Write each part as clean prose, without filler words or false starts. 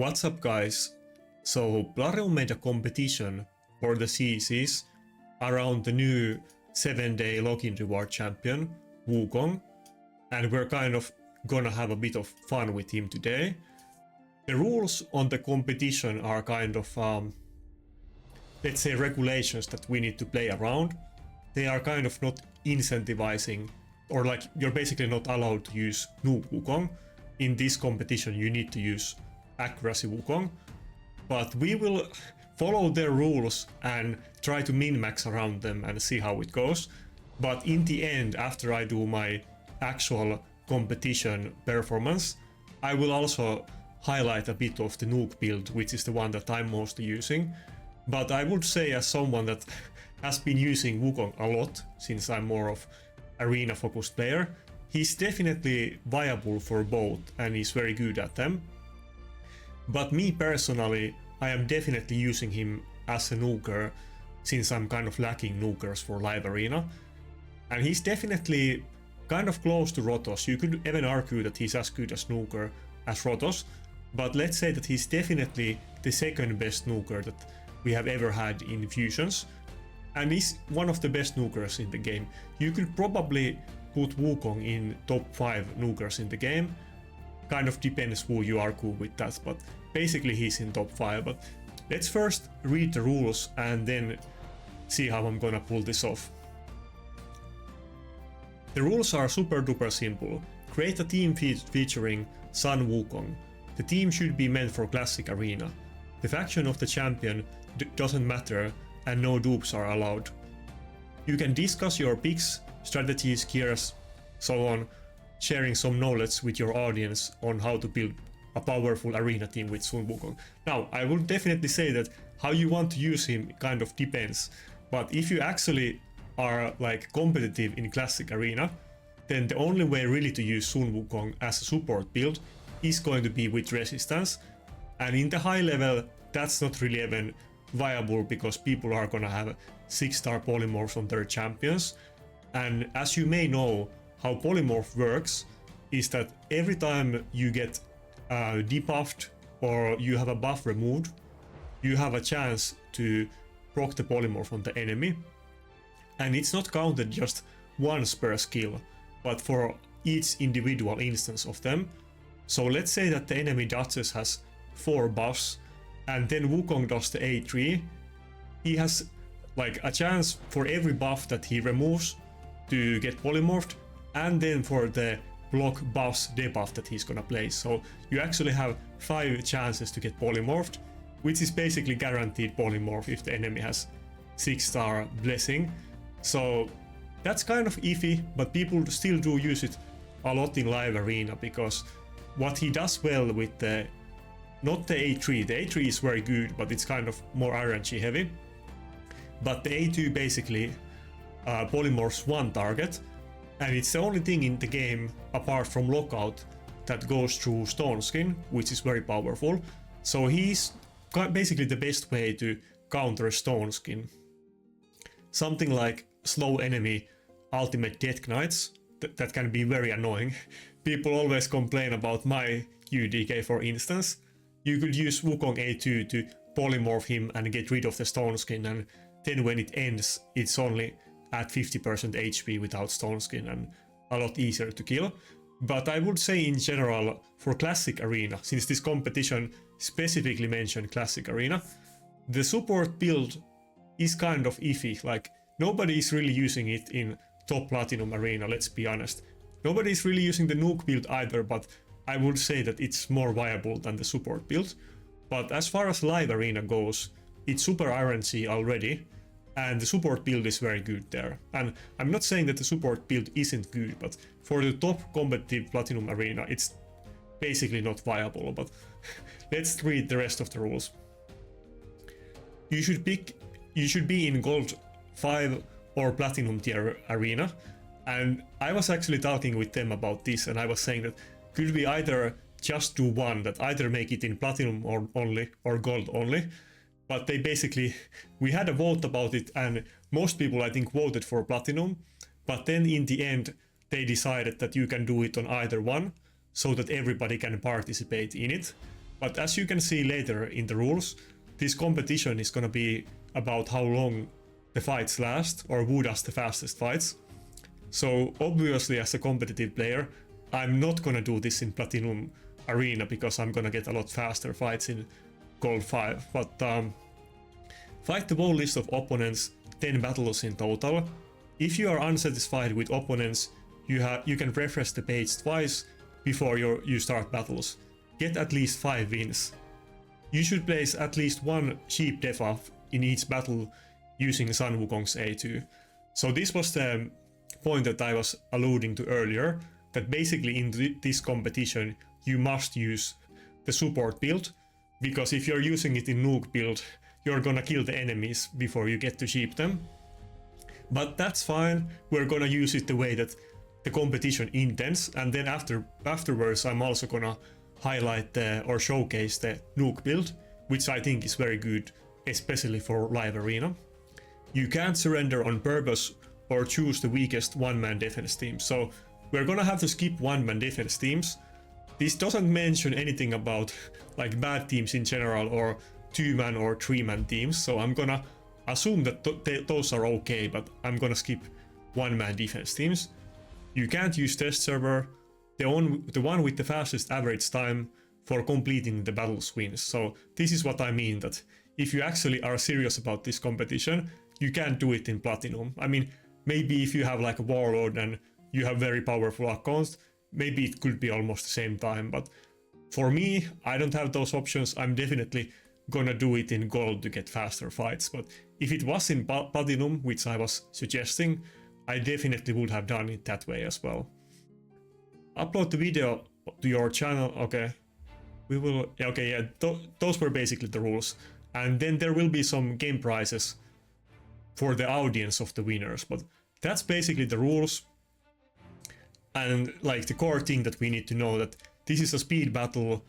What's up guys? So Platinum made a competition for the CCs around the new 7-day login reward champion, Wukong, and we're kind of gonna have a bit of fun with him today. The rules on the competition are kind of, let's say, regulations that we need to play around. They are kind of not incentivizing, or like you're basically not allowed to use Nuke Wukong. In this competition you need to use accuracy Wukong, but we will follow their rules and try to min-max around them and see how it goes. But in the end, after I do my actual competition performance, I will also highlight a bit of the Nuke build, which is the one that I'm mostly using. But I would say, as someone that has been using Wukong a lot, since I'm more of arena focused player, he's definitely viable for both and he's very good at them. But me personally, I am definitely using him as a nuker, since I'm kind of lacking nukers for live arena. And he's definitely kind of close to Rotos. You could even argue that he's as good as nuker as Rotos, but let's say that he's definitely the second best nuker that we have ever had in fusions, and he's one of the best nukers in the game. You could probably put Wukong in top 5 nukers in the game. Kind of depends who you argue with that, but basically he's in top 5. But let's first read the rules and then see how I'm gonna pull this off. The rules are super duper simple. Create a team featuring Sun Wukong. The team should be meant for classic arena. The faction of the champion doesn't matter and no dupes are allowed. You can discuss your picks, strategies, gears, so on, sharing some knowledge with your audience on how to build a powerful arena team with Sun Wukong. Now, I would definitely say that how you want to use him kind of depends, but if you actually are like competitive in classic arena, then the only way really to use Sun Wukong as a support build is going to be with resistance, and in the high level that's not really even viable because people are gonna have 6-star polymorphs on their champions. And as you may know, how polymorph works is that every time you get debuffed or you have a buff removed, you have a chance to proc the polymorph on the enemy, and it's not counted just once per skill, but for each individual instance of them. So let's say that the enemy Duchess has 4 buffs and then Wukong does the A3, he has like a chance for every buff that he removes to get polymorphed, and then for the block buffs debuff that he's gonna place. So you actually have 5 chances to get polymorphed, which is basically guaranteed polymorph if the enemy has 6-star blessing. So that's kind of iffy, but people still do use it a lot in live arena, because what he does well with the, not the A3, the A3 is very good, but it's kind of more RNG heavy, but the A2 basically polymorphs one target, and it's the only thing in the game apart from lockout that goes through Stone Skin, which is very powerful. So he's basically the best way to counter Stone Skin. Something like slow enemy ultimate Death Knights, that can be very annoying. People always complain about my UDK, for instance. You could use Wukong A2 to polymorph him and get rid of the Stone Skin, and then when it ends it's only at 50% HP without Stone Skin and a lot easier to kill. But I would say in general, for classic arena, since this competition specifically mentioned classic arena, the support build is kind of iffy. Like, nobody is really using it in top platinum arena, let's be honest. Nobody is really using the Nuke build either, but I would say that it's more viable than the support build. But as far as live arena goes, it's super RNG already, and the support build is very good there. And I'm not saying that the support build isn't good, but for the top competitive platinum arena it's basically not viable. But let's read the rest of the rules. You should be in gold 5 or platinum tier arena, and I was actually talking with them about this, and I was saying that could we either just do one, that either make it in platinum or only or gold only. But they basically, we had a vote about it and most people I think voted for platinum, but then in the end they decided that you can do it on either one so that everybody can participate in it. But as you can see later in the rules, this competition is gonna be about how long the fights last, or who does the fastest fights. So obviously as a competitive player, I'm not gonna do this in Platinum Arena because I'm gonna get a lot faster fights in Gold 5. But fight the whole list of opponents, 10 battles in total. If you are unsatisfied with opponents, you can refresh the page twice before you start battles. Get at least 5 wins. You should place at least one cheap debuff in each battle using Sun Wukong's A2. So this was the point that I was alluding to earlier, that basically in this competition you must use the support build, because if you're using it in Nuke build, you're gonna kill the enemies before you get to sheep them. But that's fine, we're gonna use it the way that the competition intends, and then afterwards I'm also gonna highlight or showcase the Nuke build, which I think is very good, especially for live arena. You can't surrender on purpose or choose the weakest one-man defense team, so we're gonna have to skip one-man defense teams. This doesn't mention anything about like bad teams in general or 2-man or 3-man teams, so I'm gonna assume that those are okay, but I'm gonna skip one-man defense teams. You can't use test server. The one with the fastest average time for completing the battles wins. So this is what I mean, that if you actually are serious about this competition, you can't do it in Platinum. I mean, maybe if you have like a warlord and you have very powerful accounts, maybe it could be almost the same time, but for me, I don't have those options. I'm definitely gonna do it in gold to get faster fights, but if it was in Platinum, which I was suggesting, I definitely would have done it that way as well. Upload the video to your channel. Okay, we will. Okay, yeah, those were basically the rules, and then there will be some game prizes for the audience of the winners, but that's basically the rules. And like the core thing that we need to know, that this is a speed battle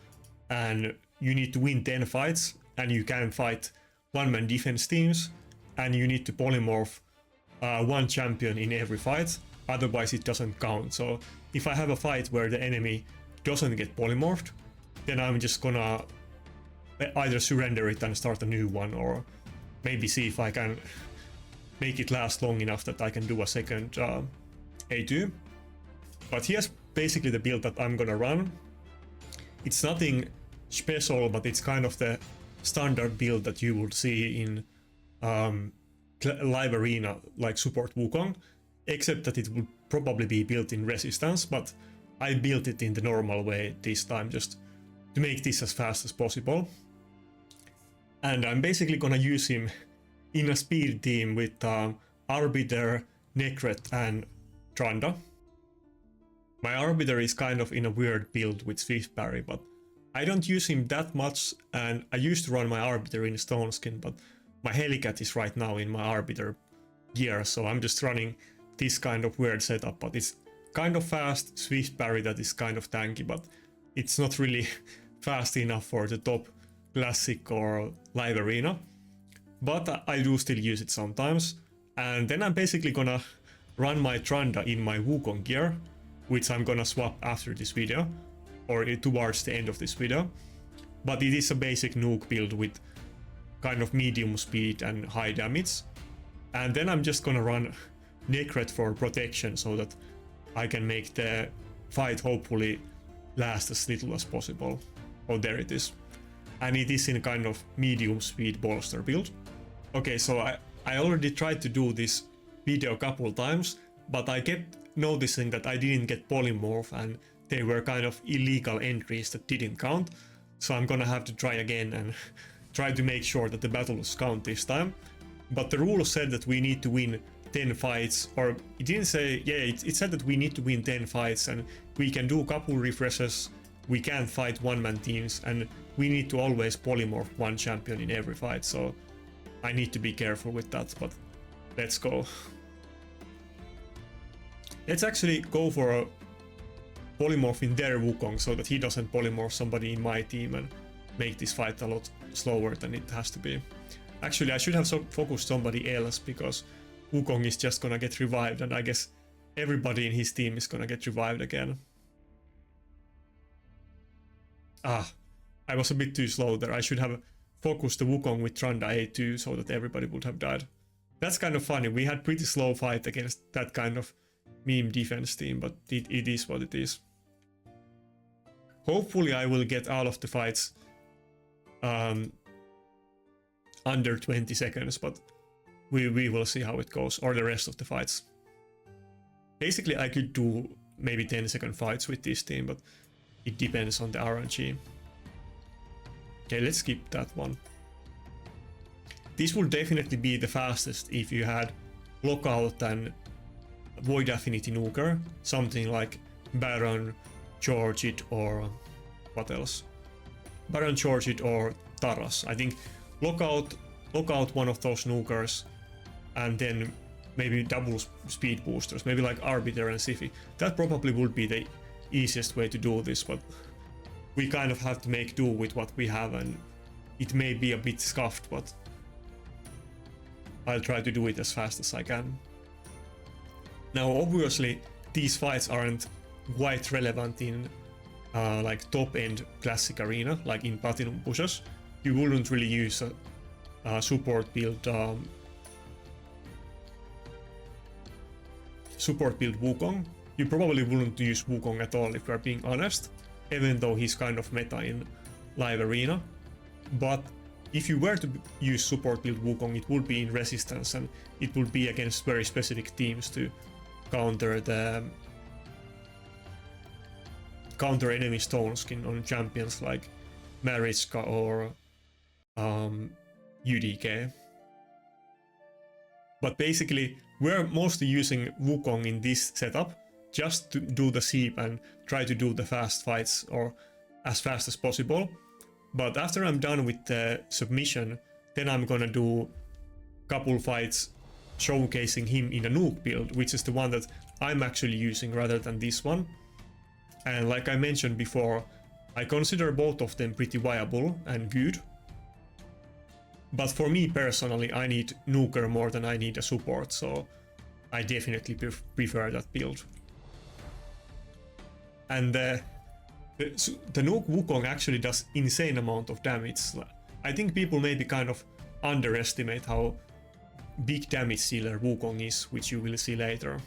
and you need to win 10 fights, and you can fight one-man defense teams, and you need to polymorph one champion in every fight, otherwise it doesn't count. So if I have a fight where the enemy doesn't get polymorphed, then I'm just gonna either surrender it and start a new one, or maybe see if I can make it last long enough that I can do a second A2. But here's basically the build that I'm gonna run. It's nothing special, but it's kind of the standard build that you would see in live arena, like support Wukong, except that it would probably be built in resistance, but I built it in the normal way this time, just to make this as fast as possible. And I'm basically gonna use him in a speed team with Arbiter, Nakarada and Tranda. My Arbiter is kind of in a weird build with Swift Parry, but I don't use him that much, and I used to run my Arbiter in Stone Skin, but my Helicat is right now in my Arbiter gear, so I'm just running this kind of weird setup, but it's kind of fast Swift Parry that is kind of tanky, but it's not really fast enough for the top classic or live arena. But I do still use it sometimes, and then I'm basically gonna run my Tranda in my Wukong gear, which I'm gonna swap after this video, or towards the end of this video. But it is a basic Nuke build with kind of medium speed and high damage. And then I'm just gonna run Nakarada for protection, so that I can make the fight hopefully last as little as possible. Oh, there it is. And it is in kind of medium speed bolster build. Okay, so I already tried to do this video a couple times, but I kept noticing that I didn't get polymorph, and they were kind of illegal entries that didn't count. So I'm gonna have to try again and try to make sure that the battles count this time. But the rule said that we need to win 10 fights, or it didn't say, yeah, it said that we need to win 10 fights, and we can do a couple refreshes, we can't fight one-man teams, and we need to always polymorph one champion in every fight, so I need to be careful with that, but let's go. Let's actually go for a polymorph in their Wukong, so that he doesn't polymorph somebody in my team and make this fight a lot slower than it has to be. Actually, I should have focused somebody else, because Wukong is just gonna get revived, and I guess everybody in his team is gonna get revived again. Ah, I was a bit too slow there. I should have focused the Wukong with Tranda A2 so that everybody would have died. That's kind of funny. We had pretty slow fight against that kind of meme defense team, but it is what it is. Hopefully I will get all of the fights under 20 seconds, but we will see how it goes, or the rest of the fights. Basically, I could do maybe 10-second fights with this team, but it depends on the RNG. Okay, let's skip that one. This would definitely be the fastest if you had Lockout and Void Affinity Nuker, something like Baron, Georgit, or what else? Baron, Georgit, or Taras. I think Lockout one of those nukers, and then maybe double speed boosters, maybe like Arbiter and Siphi. That probably would be the easiest way to do this, but we kind of have to make do with what we have, and it may be a bit scuffed, but I'll try to do it as fast as I can. Now, obviously, these fights aren't quite relevant in like top-end classic arena, like in Platinum pushes. You wouldn't really use a support build Wukong. You probably wouldn't use Wukong at all if we're being honest, even though he's kind of meta in live arena. But if you were to use support build Wukong, it would be in resistance, and it would be against very specific teams to counter enemy stone skin on champions like Mariska or UDK. But basically, we're mostly using Wukong in this setup just to do the seep and try to do the fast fights, or as fast as possible. But after I'm done with the submission, then I'm gonna do a couple fights showcasing him in a Nuke build, which is the one that I'm actually using rather than this one. And like I mentioned before, I consider both of them pretty viable and good. But for me personally, I need Nuker more than I need a support, so I definitely prefer that build. And the Nuke Wukong actually does insane amount of damage. I think people maybe kind of underestimate how big damage dealer Wukong is, which you will see later.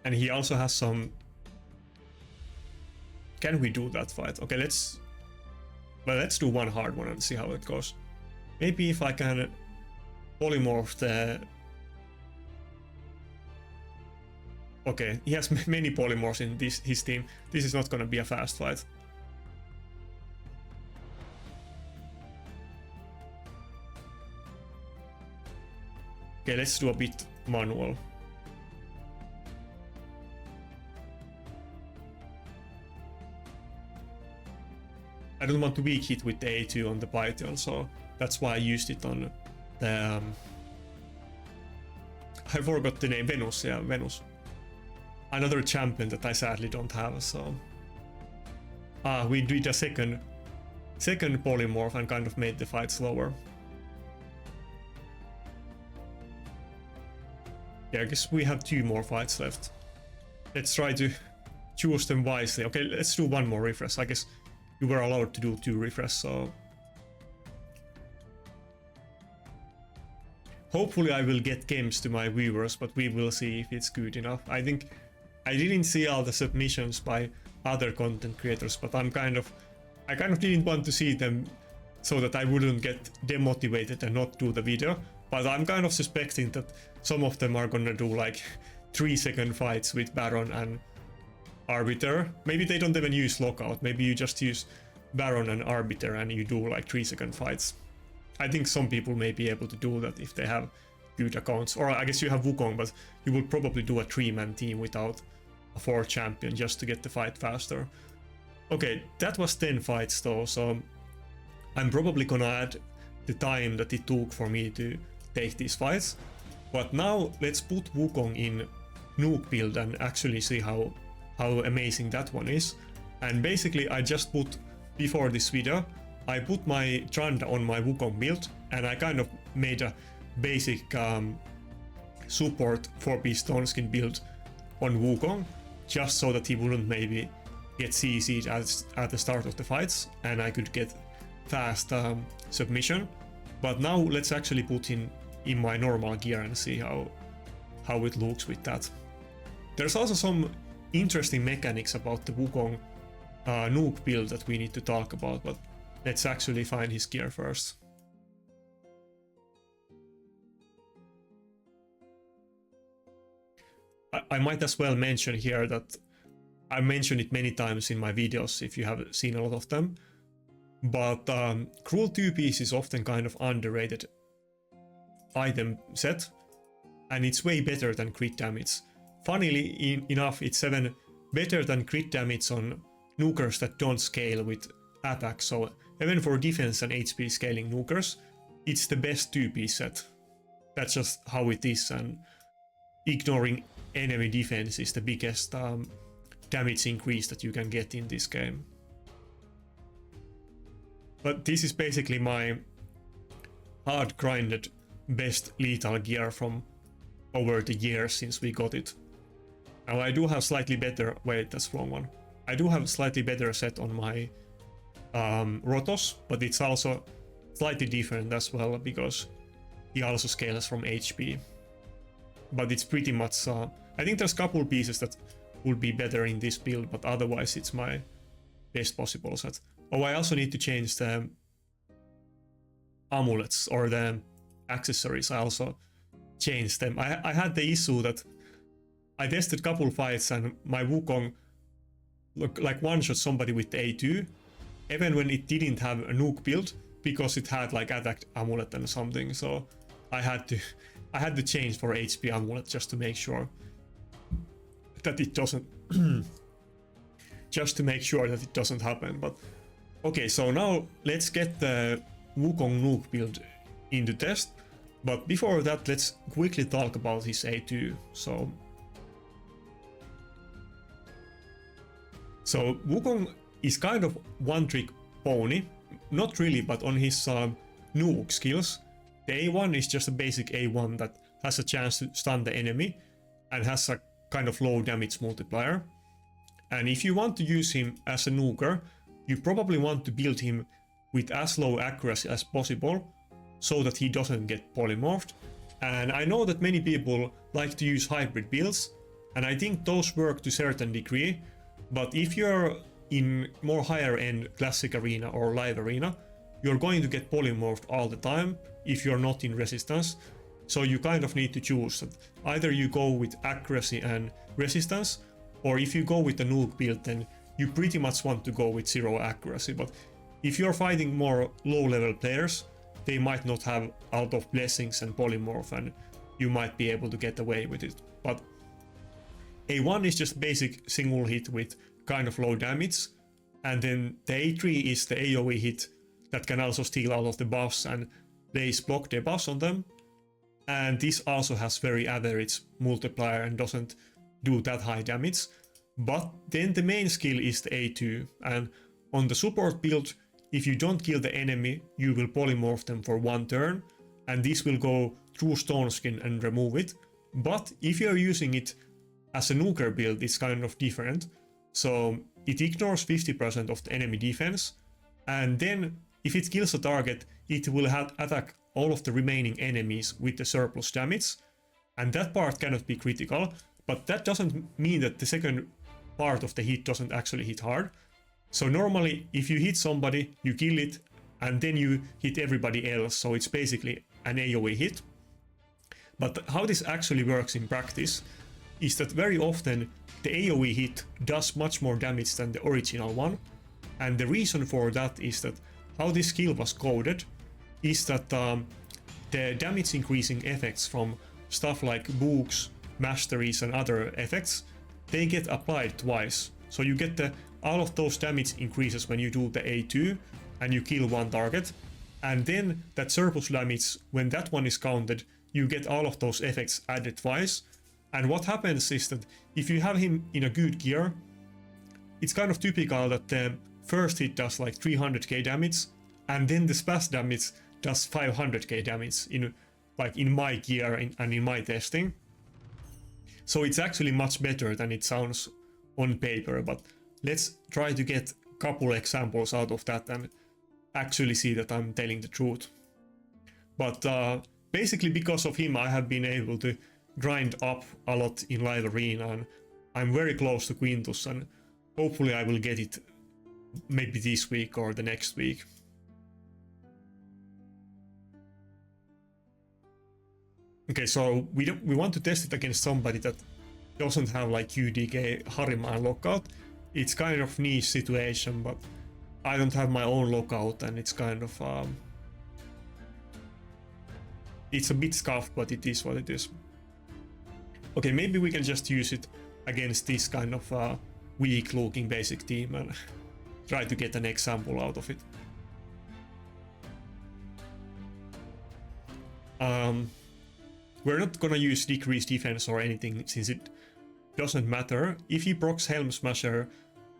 And he also has some... Can we do that fight? Okay, let's do one hard one and see how it goes. Maybe if I can polymorph the... Okay, he has many polymorphs in his team. This is not gonna be a fast fight. Okay, let's do a bit manual. I don't want to weak hit with the A2 on the Python, so that's why I used it on the... I forgot the name, Venus, yeah, Venus. Another champion that I sadly don't have, so... we did a second polymorph and kind of made the fight slower. Yeah, I guess we have 2 more fights left. Let's try to choose them wisely. Okay, let's do one more refresh. I guess you were allowed to do 2 refresh, so... Hopefully I will get games to my viewers, but we will see if it's good enough. I think I didn't see all the submissions by other content creators, but I kind of didn't want to see them so that I wouldn't get demotivated and not do the video. But I'm kind of suspecting that some of them are gonna do like 3-second fights with Baron and Arbiter. Maybe they don't even use Lockout, maybe you just use Baron and Arbiter and you do like 3-second fights. I think some people may be able to do that if they have good accounts. Or I guess you have Wukong, but you would probably do a 3-man team without a 4th champion just to get the fight faster. Okay, that was 10 fights though, so I'm probably gonna add the time that it took for me to take these fights. But now let's put Wukong in Nuke build and actually see how amazing that one is. And basically I just put, before this video, I put my Tranda on my Wukong build and I kind of made a basic support 4-piece stone skin build on Wukong, just so that he wouldn't maybe get CC'd at the start of the fights, and I could get fast submission. But now let's actually put in my normal gear and see how it looks with that. There's also some interesting mechanics about the Wukong Nuke build that we need to talk about, but let's actually find his gear first. I might as well mention here that I mentioned it many times in my videos if you have seen a lot of them, but Cruel 2-piece is often kind of underrated item set, and it's way better than crit damage. Funnily enough, it's even better than crit damage on nukers that don't scale with attack, so even for defense and HP scaling nukers, it's the best 2-piece set. That's just how it is, and ignoring enemy defense is the biggest damage increase that you can get in this game. But this is basically my hard grinded best lethal gear from over the years since we got it. Now I do have slightly better, wait, that's wrong one. I do have slightly better set on my Rotos, but it's also slightly different as well because he also scales from HP. But it's pretty much, I think there's a couple pieces that would be better in this build, but otherwise it's my best possible set. Oh, I also need to change the amulets or the accessories. I also changed them. I had the issue that I tested a couple fights and my Wukong like one-shot somebody with the A2, even when it didn't have a nuke build, because it had like attack amulet and something, so I had to change for HP amulet just to make sure that it doesn't just to make sure that it doesn't happen. But okay, so now let's get the Wukong nuke build into test, but before that let's quickly talk about his A2. So Wukong is kind of one-trick pony, not really, but on his nuke skills. The A1 is just a basic A1 that has a chance to stun the enemy and has a kind of low damage multiplier. And if you want to use him as a nuker, you probably want to build him with as low accuracy as possible so that he doesn't get polymorphed. And I know that many people like to use hybrid builds, and I think those work to a certain degree, but if you're in more higher end classic arena or live arena, you're going to get polymorphed all the time if you're not in resistance. So you kind of need to choose that either you go with accuracy and resistance, or if you go with the nuke build, then you pretty much want to go with zero accuracy. But if you're fighting more low level players, they might not have out of blessings and polymorph, and you might be able to get away with it. But A1 is just basic single hit with kind of low damage, and then the A3 is the AoE hit that can also steal out of the buffs and place block debuffs on them. And this also has very average multiplier and doesn't do that high damage. But then the main skill is the A2, and on the support build, if you don't kill the enemy, you will polymorph them for one turn, and this will go through Stone Skin and remove it. But if you're using it as a nuker build, it's kind of different. So it ignores 50% of the enemy defense, and then if it kills a target, it will attack all of the remaining enemies with the surplus damage, and that part cannot be critical, but that doesn't mean that the second part of the hit doesn't actually hit hard. So normally if you hit somebody, you kill it, and then you hit everybody else, so it's basically an AoE hit. But how this actually works in practice is that very often the AoE hit does much more damage than the original one, and the reason for that is that how this skill was coded is that the damage increasing effects from stuff like books, masteries and other effects, they get applied twice. So you get all of those damage increases when you do the A2 and you kill one target, and then that surplus damage, when that one is counted, you get all of those effects added twice. And what happens is that if you have him in a good gear, it's kind of typical that the first hit does like 300k damage, and then the splash damage does 500k damage in my gear and in my testing. So it's actually much better than it sounds on paper, but let's try to get a couple examples out of that and actually see that I'm telling the truth. But basically because of him I have been able to grind up a lot in live arena, and I'm very close to Quintus, and hopefully I will get it maybe this week or the next week. Okay, so we want to test it against somebody that doesn't have like UDK Harima and lockout. It's kind of niche situation, but I don't have my own lockout, and it's kind of it's a bit scuffed, but it is what it is. Okay, maybe we can just use it against this kind of weak looking basic team and try to get an example out of it. We're not gonna use decreased defense or anything since it doesn't matter. If he procs Helm Smasher,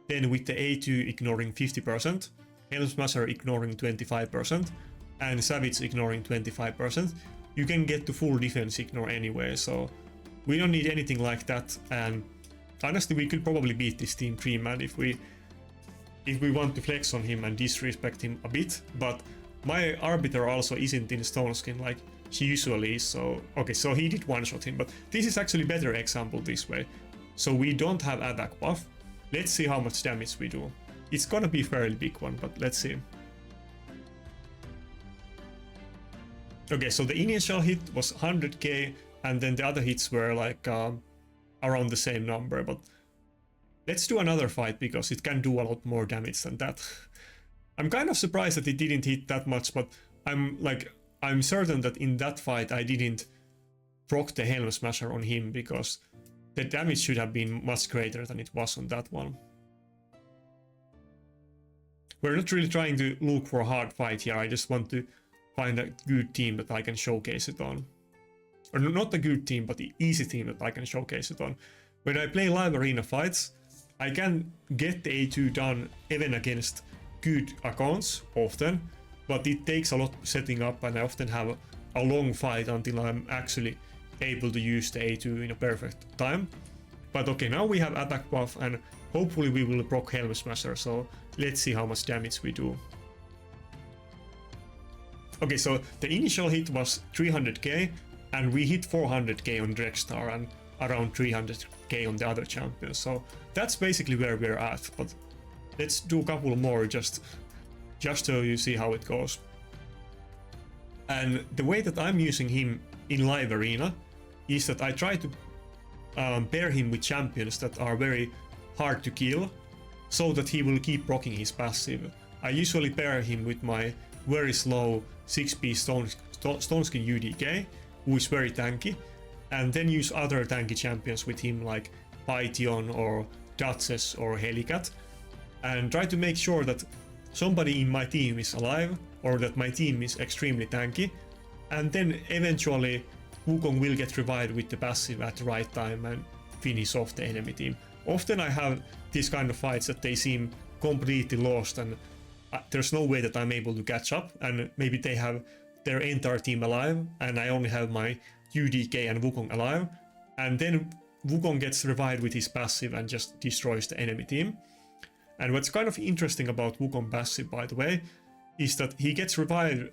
then with the A2 ignoring 50%, Helm Smasher ignoring 25%, and Savage ignoring 25%, you can get to full defense ignore anyway, so we don't need anything like that. And honestly, we could probably beat this team 3-man if we want to flex on him and disrespect him a bit, but my Arbiter also isn't in Stone Skin like she usually is, so okay, so he did one-shot him, but this is actually better example this way. So we don't have attack buff. Let's see how much damage we do. It's gonna be a fairly big one, but let's see. Okay, so the initial hit was 100k, and then the other hits were like around the same number, but let's do another fight because it can do a lot more damage than that. I'm kind of surprised that it didn't hit that much, but I'm certain that in that fight I didn't proc the Helm Smasher on him because the damage should have been much greater than it was on that one. We're not really trying to look for a hard fight here, I just want to find a good team that I can showcase it on. Or not a good team, but the easy team that I can showcase it on. When I play live arena fights, I can get the A2 done even against good accounts often, but it takes a lot setting up, and I often have a long fight until I'm actually able to use the A2 in a perfect time. But okay, now we have attack buff, and hopefully we will proc Helm Smasher, so let's see how much damage we do. Okay, so the initial hit was 300k, and we hit 400k on Dregstar and around 300k on the other champions, so that's basically where we're at, but let's do a couple more just so you see how it goes. And the way that I'm using him in live arena is that I try to pair him with champions that are very hard to kill, so that he will keep proccing his passive. I usually pair him with my very slow 6-piece Stone Skin UDK, who is very tanky, and then use other tanky champions with him like Python or Duchess or Helicat, and try to make sure that somebody in my team is alive, or that my team is extremely tanky, and then eventually Wukong will get revived with the passive at the right time and finish off the enemy team. Often I have these kind of fights that they seem completely lost, and there's no way that I'm able to catch up, and maybe they have their entire team alive and I only have my UDK and Wukong alive, and then Wukong gets revived with his passive and just destroys the enemy team. And what's kind of interesting about Wukong passive, by the way, is that he gets revived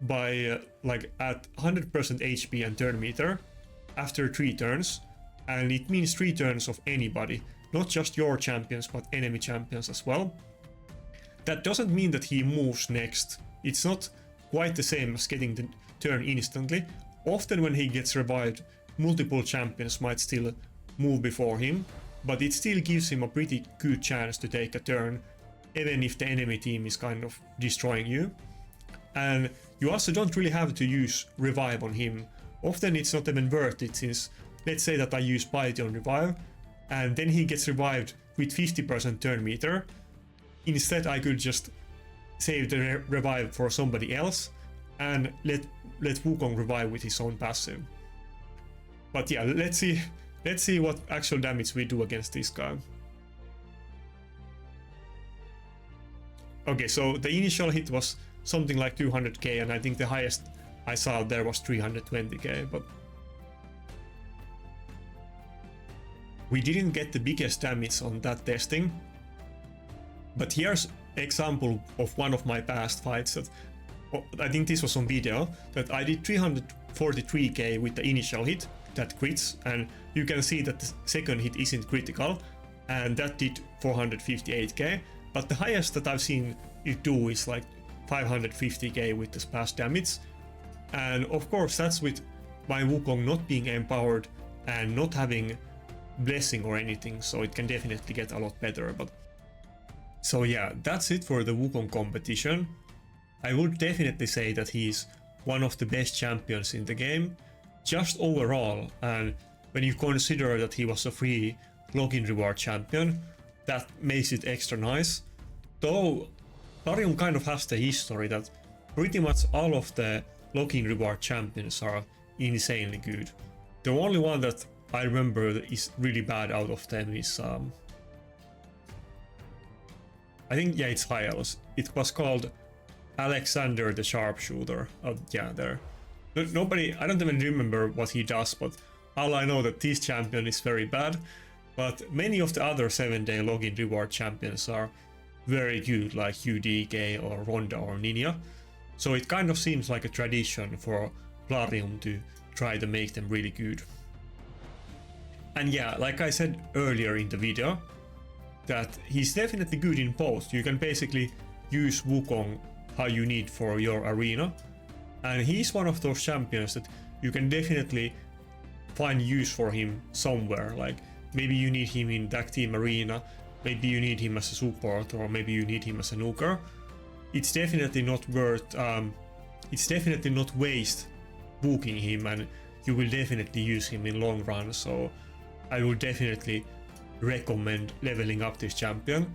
by like at 100% HP and turn meter after 3 turns, and it means 3 turns of anybody, not just your champions but enemy champions as well. That doesn't mean that he moves next. It's not quite the same as getting the turn instantly. Often when he gets revived, multiple champions might still move before him, but it still gives him a pretty good chance to take a turn, even if the enemy team is kind of destroying you. And you also don't really have to use revive on him. Often it's not even worth it, since let's say that I use Python revive, and then he gets revived with 50% turn meter. Instead I could just save the revive for somebody else and let Wukong revive with his own passive. But yeah, let's see what actual damage we do against this guy. Okay, so the initial hit was something like 200k, and I think the highest I saw there was 320k, but we didn't get the biggest damage on that testing. But here's example of one of my past fights that I think this was on video, that I did 343k with the initial hit that crits, and you can see that the second hit isn't critical, and that did 458k, but the highest that I've seen it do is like 550k with the splash damage. And of course that's with my Wukong not being empowered and not having blessing or anything, so it can definitely get a lot better. But so yeah, that's it for the Wukong competition. I would definitely say that he's one of the best champions in the game, just overall, and when you consider that he was a free login reward champion, that makes it extra nice. Though Plarium kind of has the history that pretty much all of the login reward champions are insanely good. The only one that I remember that is really bad out of them is I think, yeah, it's Hylos. It was called Alexander the Sharpshooter. Yeah, there. Nobody, I don't even remember what he does, but all I know that this champion is very bad. But many of the other 7-day login reward champions are very good, like UDK or Ronda or Ninja. So it kind of seems like a tradition for Plarium to try to make them really good. And yeah, like I said earlier in the video, that he's definitely good in both. You can basically use Wukong how you need for your arena, and he's one of those champions that you can definitely find use for him somewhere. Like maybe you need him in tag team arena, maybe you need him as a support, or maybe you need him as a nuker. It's definitely not worth it's definitely not waste booking him, and you will definitely use him in long run. So I would definitely recommend leveling up this champion.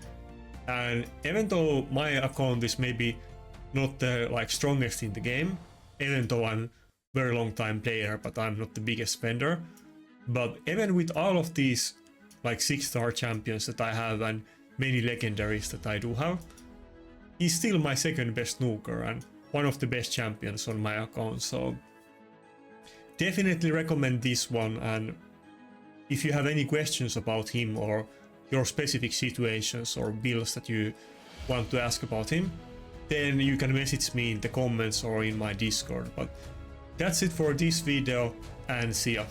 And even though my account is maybe not the like strongest in the game, even though I'm very long time player, but I'm not the biggest spender, but even with all of these like 6-star champions that I have and many legendaries that I do have, he's still my second best nuker and one of the best champions on my account. So definitely recommend this one, and if you have any questions about him or your specific situations or builds that you want to ask about him, then you can message me in the comments or in my Discord. But that's it for this video, and see ya.